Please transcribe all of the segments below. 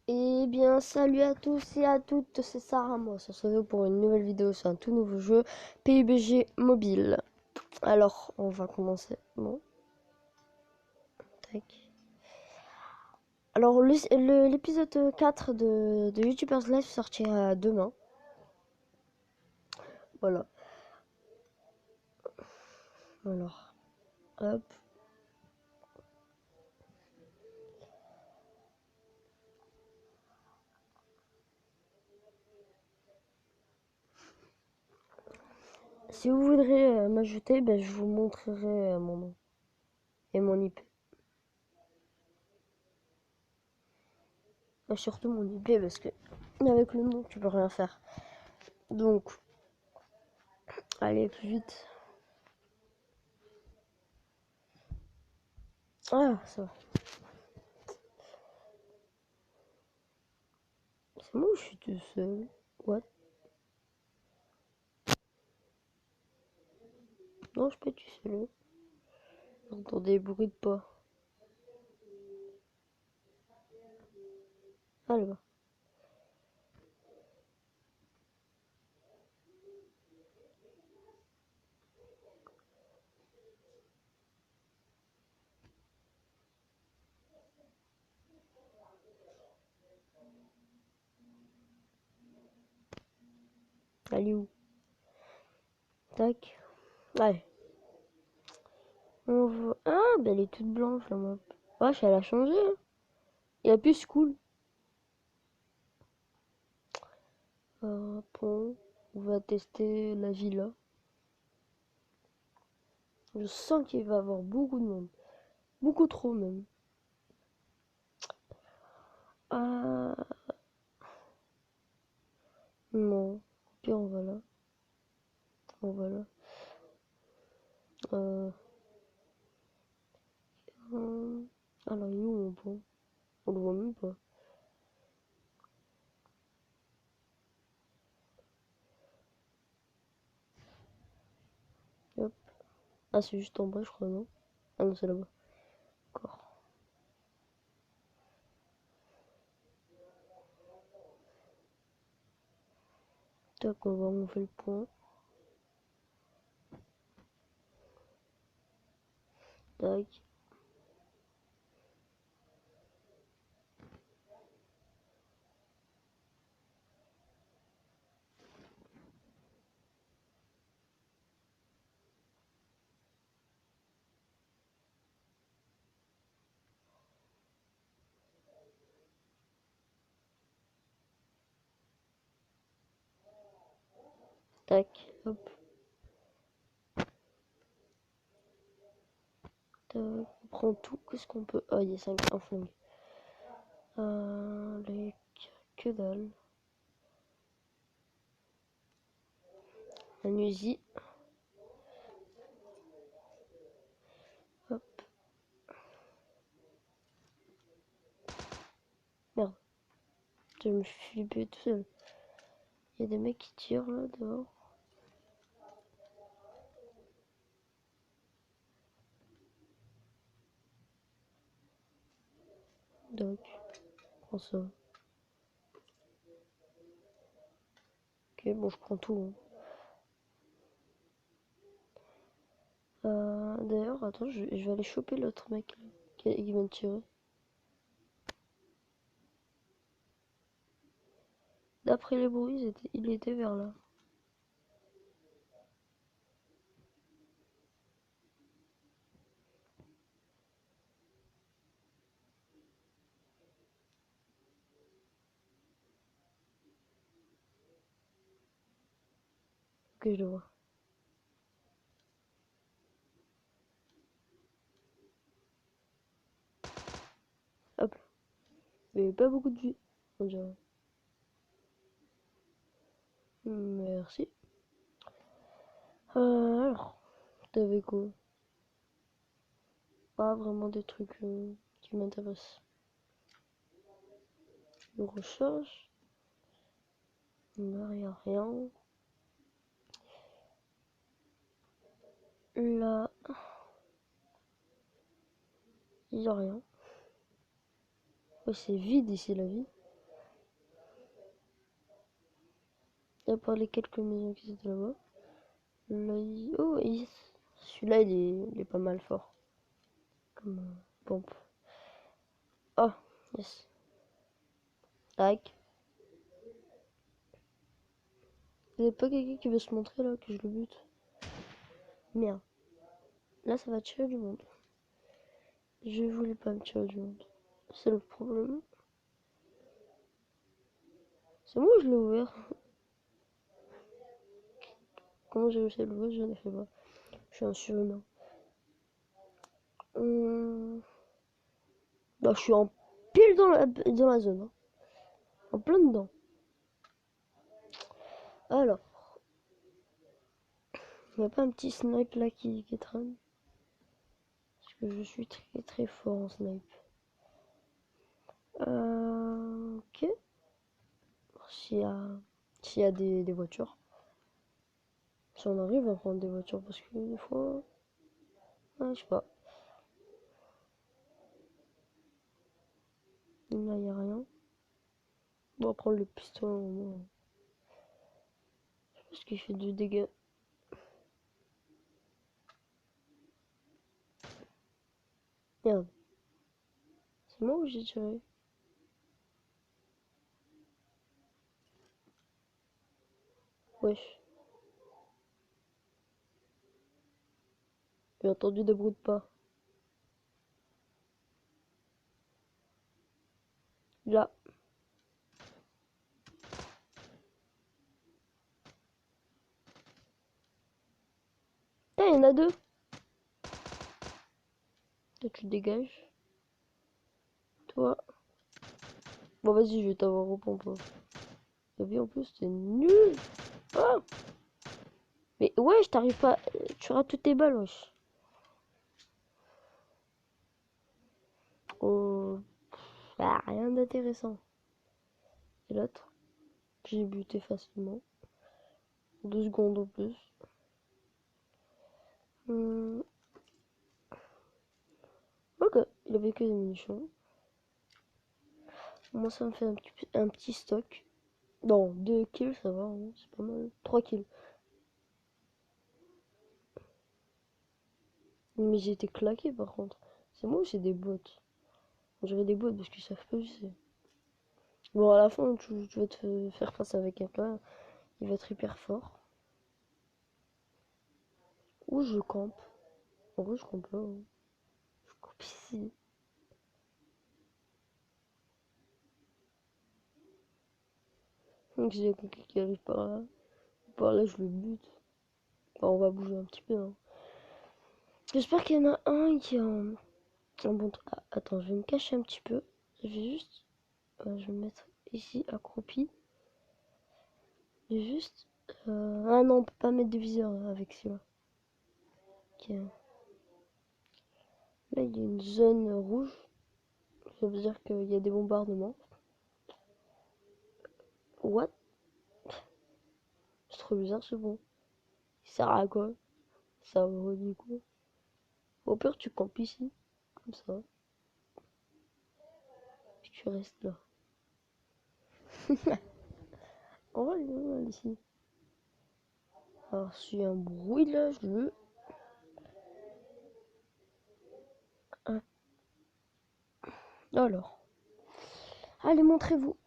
Eh bien, salut à tous et à toutes, c'est Sarah. Moi, on se retrouve pour une nouvelle vidéo sur un tout nouveau jeu PUBG Mobile. Alors, on va commencer. Bon, tac. Alors, l'épisode 4 de YouTubers Live sortira demain. Voilà. Alors, hop. Si vous voudrez m'ajouter, ben, je vous montrerai mon nom et mon IP. Surtout mon IP parce que avec le nom, tu peux rien faire. Donc, allez, plus vite. Ah, ça va. C'est moi ou je suis tout seul? What? Non, je suis pas tout seul. J'entends des bruits de pas. Ah là-bas. Elle est où? Tac. Allez. On voit. Ah, bah elle est toute blanche la map. Wesh, elle a changé. Hein. Il y a plus cool. Bon, on va tester la villa. Je sens qu'il va y avoir beaucoup de monde. Beaucoup trop même. Ah. Non. Puis on va là. On va là. Euh. Alors, il est où mon pont? On le voit même pas. Hop. Ah, c'est juste en bas, je crois, non? Ah non, c'est là-bas. D'accord. Tac, on fait le point. Tac. Tac. Hop. Tac. On prend tout. Qu'est-ce qu'on peut. Ah, il y a 5 un flingue. Les. Que dalle. Un Uzi. Hop. Merde. Je me suis flippé tout seul. Il y a des mecs qui tirent là dehors. Donc, prends ça. Ok, bon, je prends tout. Hein. D'ailleurs, attends, je vais aller choper l'autre mec là, qui vient de tirer. D'après les bruits, il était vers là. Ok, je le vois. Hop. Mais pas beaucoup de vie, on dirait. Merci. Alors, t'avais quoi? Pas vraiment des trucs qui m'intéressent. Je recharge. Là, y a rien. Là, y a rien. Ouais, c'est vide ici la vie. À part les quelques maisons qui étaient là-bas. Là, oh, yes. Celui-là, il est pas mal fort. Comme pompe. Oh, yes. Tac. Il n'y a pas quelqu'un qui veut se montrer là, que je le bute. Merde. Là, ça va tirer du monde. Je voulais pas me tirer du monde. C'est le problème. C'est moi ou je l'ai ouvert? Comment j'ai réussi à l'ouvrir? Je ne sais pas. Je suis un surhumain. Bah, je suis en pile dans la zone. Hein. En plein dedans. Alors. Il n'y a pas un petit snipe là qui traîne? Parce que je suis très très fort en snipe. Ok. S'il y a des voitures. Si on arrive à prendre des voitures, parce que des fois... je sais pas. Là, il n'y a rien. On va prendre le pistolet au moins. Je pense qu'il fait du dégât. Merde. C'est moi où j'ai tiré? Wesh. J'ai entendu des bruits de pas. Là. Putain, il y en a deux. Toi, tu te dégages. Toi. Bon, vas-y, je vais t'avoir au pompe. T'as vu, en plus, t'es nul. Ah. Mais ouais, je t'arrive pas. Tu rates toutes tes balles, wesh. Oh. Ah, rien d'intéressant. Et l'autre, j'ai buté facilement. 2 secondes en plus. Ok, il avait que des munitions. Moi, ça me fait un petit stock. Non, 2 kills, ça va, hein, c'est pas mal. 3 kills. Mais j'ai été claqué par contre. C'est moi ou c'est des bots? On dirait des bots parce qu'ils savent pas où c'est. Bon, à la fin, tu vas te faire face avec quelqu'un. Il va être hyper fort. Ou je campe. En vrai, je campe là. Hein. Je campe ici. Donc, j'ai quelqu'un qui arrive par là. Par là, je le bute. Enfin, on va bouger un petit peu. Hein. J'espère qu'il y en a un qui est en bon. Ah, attends, je vais me cacher un petit peu. Je vais juste. Je vais me mettre ici, accroupi. Je vais juste. Ah non, on peut pas mettre de viseur avec celui-là. Ok. Là, il y a une zone rouge. Ça veut dire qu'il y a des bombardements. What? C'est trop bizarre ce bon. Il sert à quoi? Ça vaut du coup. Au pire, tu campes ici. Comme ça. Puis tu restes là. On va aller ici. Alors, s'il y a un bruit là, je le. Ah. Alors. Allez, montrez-vous.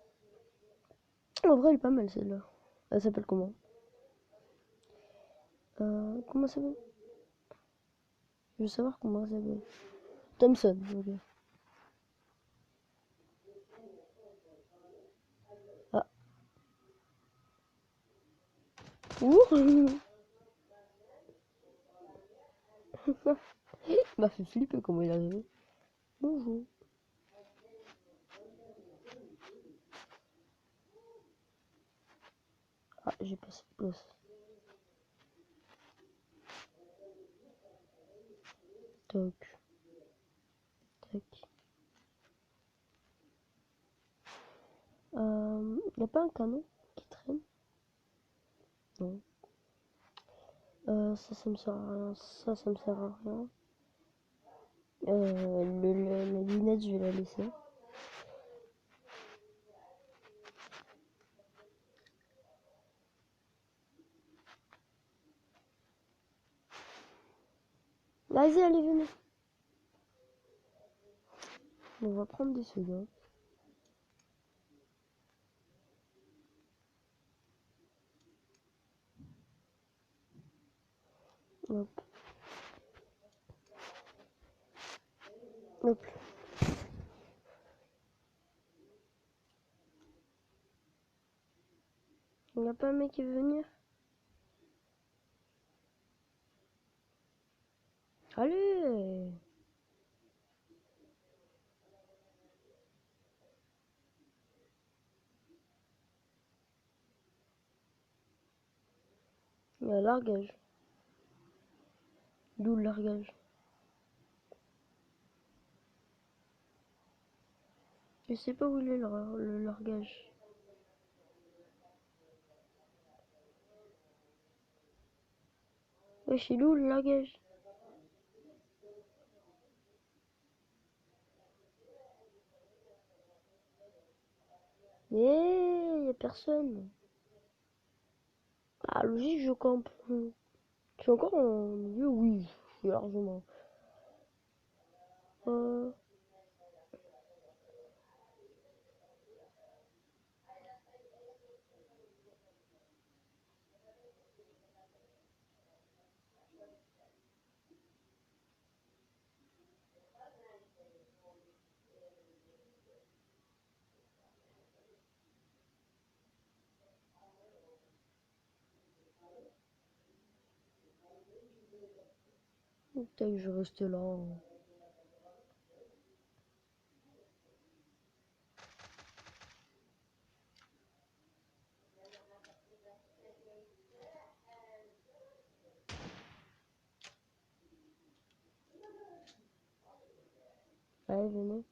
En vrai, elle est pas mal celle-là. Elle s'appelle comment? Comment ça s'appelle? Je veux savoir comment ça s'appelle. Thompson, ok. Ah. Ouh. Il m'a fait flipper comment il est arrivé. Bonjour. Ah, j'ai pas cette place. Toc. Tac. Y a pas un canon qui traîne? Non. Ça me sert à rien. Ça me sert à rien. La lunette, je vais la laisser. Vas-y, allez, venez. On va prendre des secondes. Hop. Hop. Il n'y a pas un mec qui veut venir? Allez! Il y a largage. D'où le largage? Je sais pas où il est le largage. Wesh, il est où le largage? Eh, y a personne. Ah, logique, je campe. Je suis encore en milieu, oui, je suis largement. Euh, Putain, je reste là. Allez, venez.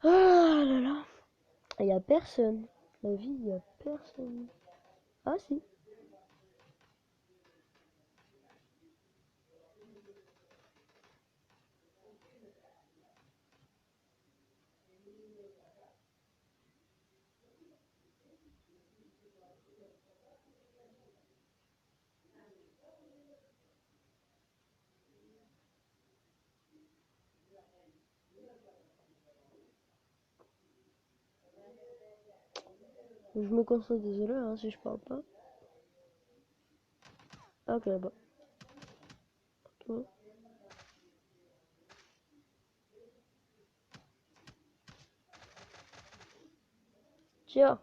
Ah là là. Il y a personne. La vie, il y a personne. Ah si. Je me concentre, désolé hein, si je parle pas. Ah, ok, là-bas. Ok. Tiens.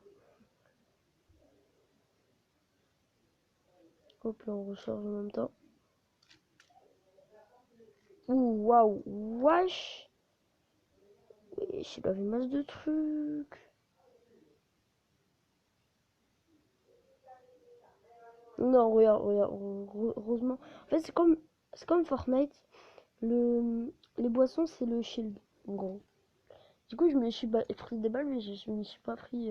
Hop là, on recharge en même temps. Ouh, waouh, wesh. Il avait masse de trucs. Non, regarde, regarde, heureusement. En fait, c'est comme Fortnite. Les boissons, c'est le shield, en gros. Du coup, je me suis pris des balles, mais je me suis pas pris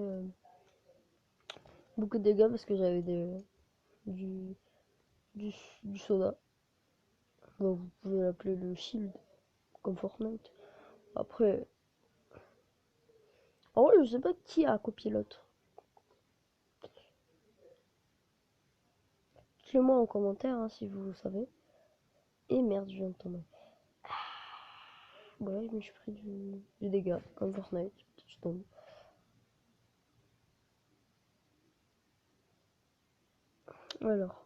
beaucoup de dégâts parce que j'avais du, du, du soda. Bon, vous pouvez l'appeler le shield, comme Fortnite. Après, en vrai, je sais pas qui a copié l'autre. Dites-le moi en commentaire hein, si vous savez. Et merde, je viens de tomber. Voilà, je me suis pris du dégât, comme Fortnite. Je tombe. Alors,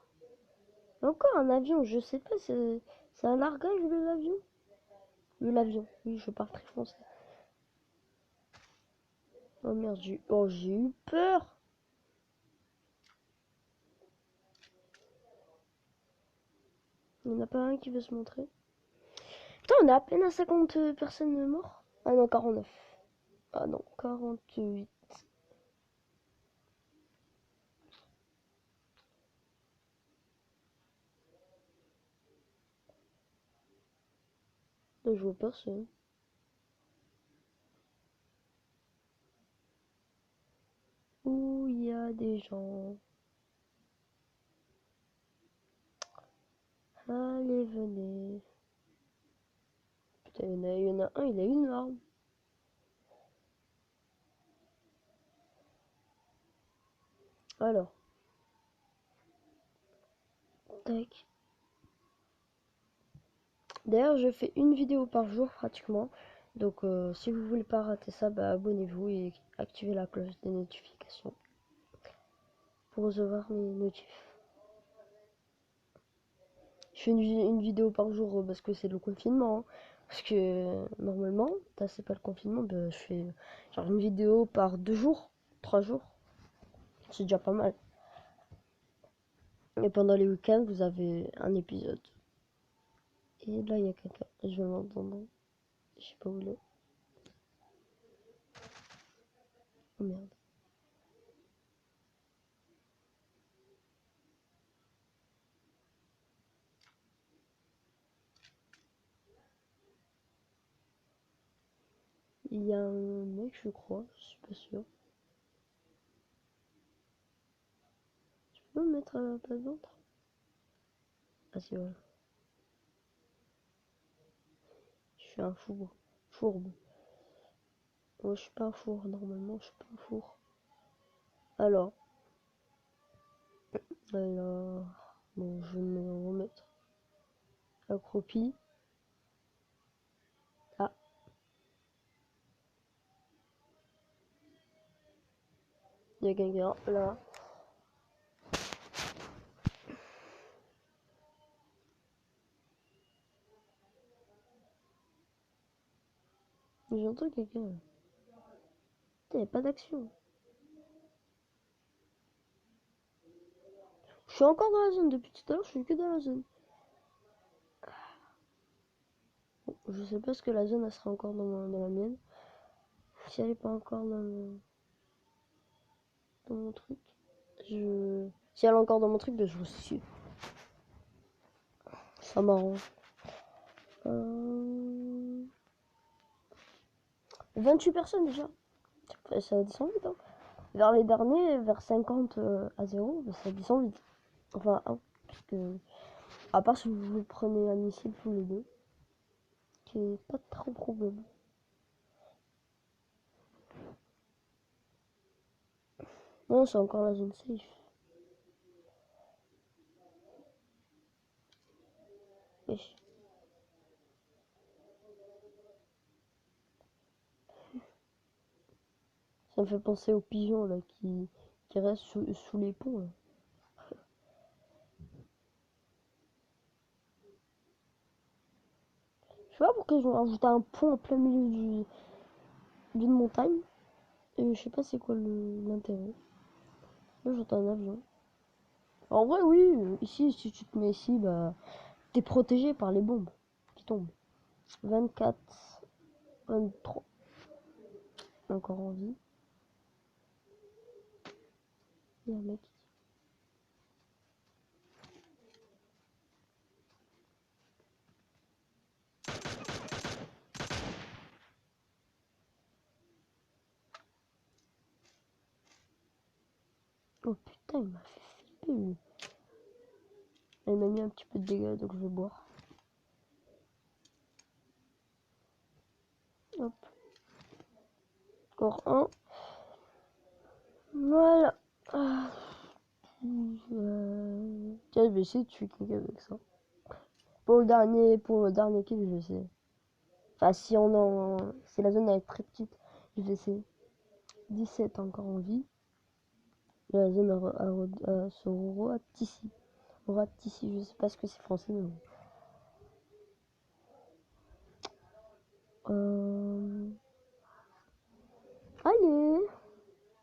encore un avion, je sais pas, c'est un largage de l'avion? De l'avion, oui, je parle très français. Oh merde, j'ai eu peur. Il n'y en a pas un qui veut se montrer. Putain, on est à peine à 50 personnes mortes. Ah non, 49. Ah non, 48. Là, je vois personne. Où il y a des gens. Allez, venez. Putain, il y en a un, il a une arme. Alors. Tac. D'ailleurs, je fais une vidéo par jour pratiquement. Donc, si vous voulez pas rater ça, bah, abonnez-vous et activez la cloche des notifications pour recevoir mes notifs. Je fais une vidéo par jour parce que c'est le confinement. Hein. Parce que normalement, c'est pas le confinement, bah, je fais genre une vidéo par 2 jours, 3 jours. C'est déjà pas mal. Et pendant les week-ends, vous avez un épisode. Et là, il y a quelqu'un. Je vais l'entendre. Je sais pas où il est. Oh merde. Il y a un mec, je crois. Je suis pas sûr. Je peux me mettre à la place d'autre? Ah, c'est vrai. Je suis un fourbe. Fourbe. Moi, je suis pas un four. Normalement, je suis pas un four. Alors. Alors. Bon, je vais me remettre. Accroupi. Ah. Il y a quelqu'un là. J'entends quelqu'un. Il n'y a pas d'action. Je suis encore dans la zone. Depuis tout à l'heure, je suis que dans la zone. Bon, je sais pas ce que la zone elle sera encore dans la mienne. Si elle est pas encore dans mon truc. Si elle est encore dans mon truc, ben je vous suis. Ça m'arrange. 28 personnes déjà. Ça descend vite. Hein. Vers les derniers, vers 50 à 0, ben ça descend vite. Enfin, parce que. À part si vous prenez un missile tous les deux. Qui est pas trop probable. Non, c'est encore la zone safe. Wesh. Ça me fait penser aux pigeons là qui restent sous les ponts. Là. Je sais pas pourquoi ils ont rajouté un pont en plein milieu d'une montagne. Et je sais pas c'est quoi l'intérêt. Là j'entends un avion. En vrai oui, ici si tu te mets ici, bah t'es protégé par les bombes qui tombent. 24, 23. Encore en vie. Il y a un mec. Oh putain, il m'a fait flipper lui. Il m'a mis un petit peu de dégâts donc je vais boire. Hop. Encore un. Voilà. Ah. Tiens, je vais essayer de tuer quelqu'un avec ça. Pour le dernier kill, je vais essayer. Enfin, si la zone est très petite, je vais essayer. 17 encore en vie. La zone se ratissime. Ratissime, je sais pas ce que c'est français, mais bon. Allez,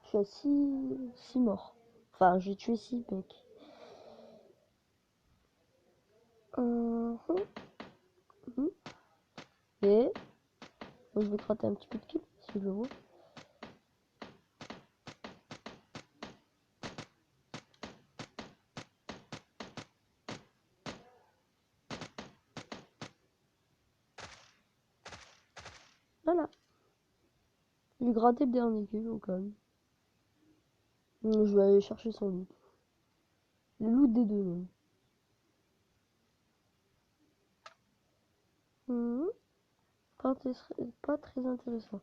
je suis à 6 morts. Enfin, j'ai tué 6 mecs. Et bon, je vais gratter un petit peu de kill, si je le vois. Voilà. J'ai gratté le dernier kill au calme. Je vais aller chercher son loot. Le loot des deux même. Pas, pas très intéressant.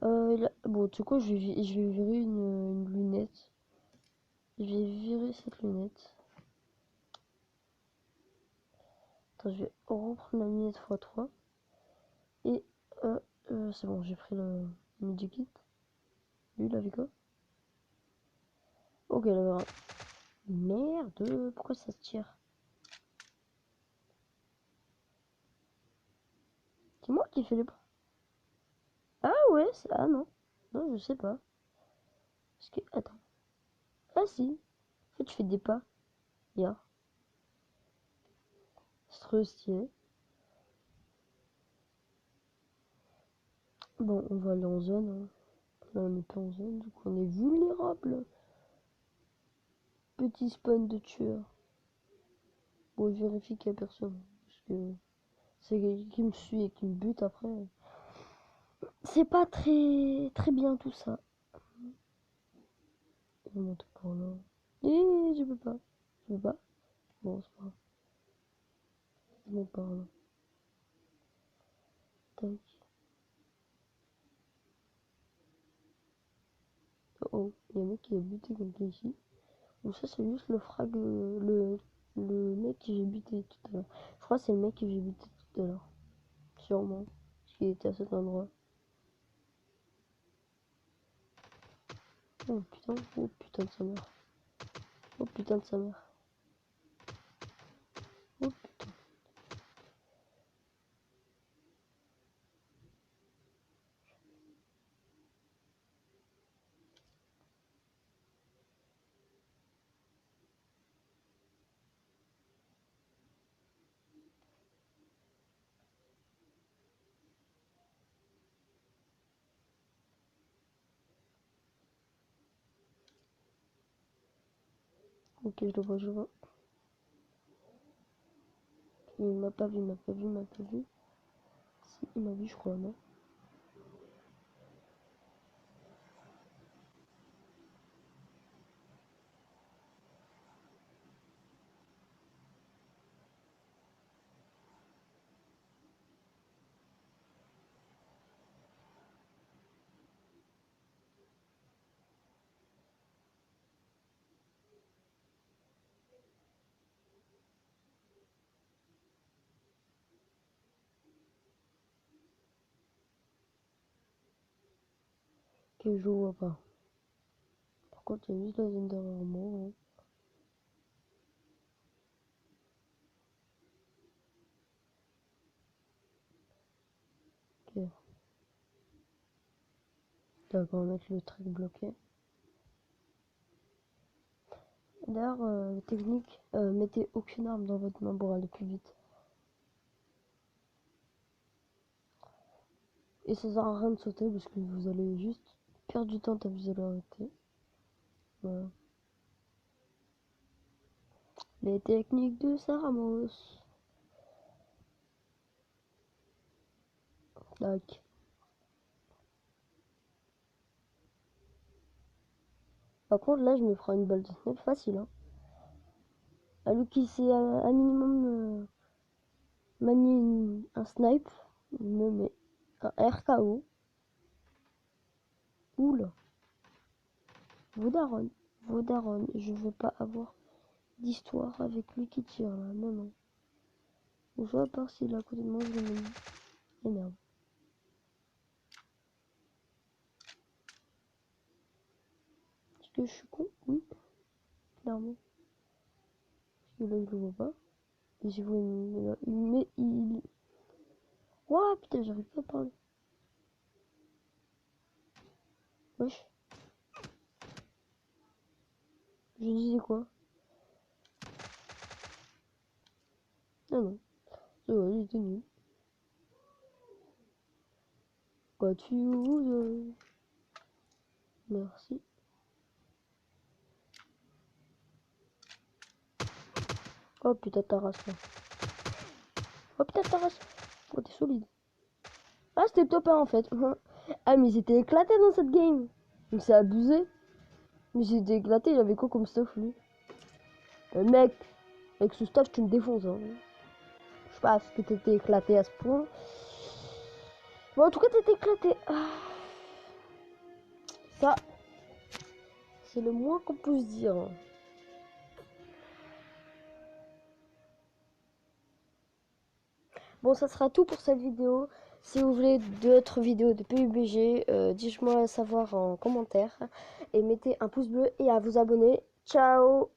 Bon, tu sais quoi, je vais virer une lunette. Je vais virer cette lunette. Attends, je vais reprendre la lunette x3. Et c'est bon, j'ai pris le medikit. Lui, il avait quoi? Ok, il avait un... Merde, pourquoi ça se tire? C'est moi qui fais les pas. Ah ouais, ah non. Non, je sais pas. Parce que, attends. Ah si. En fait, je fais des pas. Yeah. C'est trop stylé. Bon, on va aller en zone. Hein. Là, on n'est pas en zone, donc on est vulnérable. Petit spawn de tueur. Bon, je vérifie qu'il n'y a personne. Parce que c'est quelqu'un qui me suit et qui me bute après. C'est pas très bien tout ça. Je vais monter par là. Et je peux pas. Je peux pas. Bon, c'est pas grave. Je monte par là. Tac. Oh oh, il y a un mec qui a buté quelqu'un ici. Ou ça c'est juste le frag, le mec que j'ai buté tout à l'heure. Je crois que c'est le mec que j'ai buté tout à l'heure. Sûrement. Parce qu'il était à cet endroit. Oh putain de sa mère. Oh putain de sa mère. Oh putain. Ok, je le vois, je le vois. Il m'a pas vu, il m'a pas vu, il m'a pas vu. Si, il m'a vu, je crois, non? Ok, je le vois pas. Par contre, il y a juste la zone derrière moi. Hein. Ok. D'accord, on va mettre le truc bloqué. D'ailleurs, technique, mettez aucune arme dans votre main pour aller plus vite. Et ça sert à rien de sauter parce que vous allez juste perdre du temps tant que vous allez arrêter. Voilà. Les techniques de Saramos. Tac. Par contre, là, je me ferai une balle de snipe facile. Hein. À lui qui sait un minimum manier un snipe, il me met un RKO. Oula. Vaudaron. Vaudaron. Je veux pas avoir d'histoire avec lui qui tire là. Non, non. Ou soit à part s'il est à côté de moi, je le mets. Et merde. Est-ce que je suis con? Oui, clairement. Parce que là, je le vois pas. Et je vois une... Mais il... Ouah, putain, j'arrive pas à parler. Wesh. Je disais quoi? Ah non. C'est vrai, il était nul. Quoi, tu oses? Merci. Oh putain, ta race là. Oh putain, ta race. Oh, t'es solide. Ah, c'était top 1 en fait. Ah, mais ils étaient éclatés dans cette game. Mais c'est abusé. Mais ils étaient éclatés, il avait quoi comme stuff lui? Mec, avec ce stuff, tu me défonces. Hein. Je sais pas ce que t'étais éclaté à ce point. Bon, en tout cas, t'étais éclaté. Ah. Ça, c'est le moins qu'on puisse dire. Bon, ça sera tout pour cette vidéo. Si vous voulez d'autres vidéos de PUBG, dites-moi à savoir en commentaire. Et mettez un pouce bleu et à vous abonner. Ciao!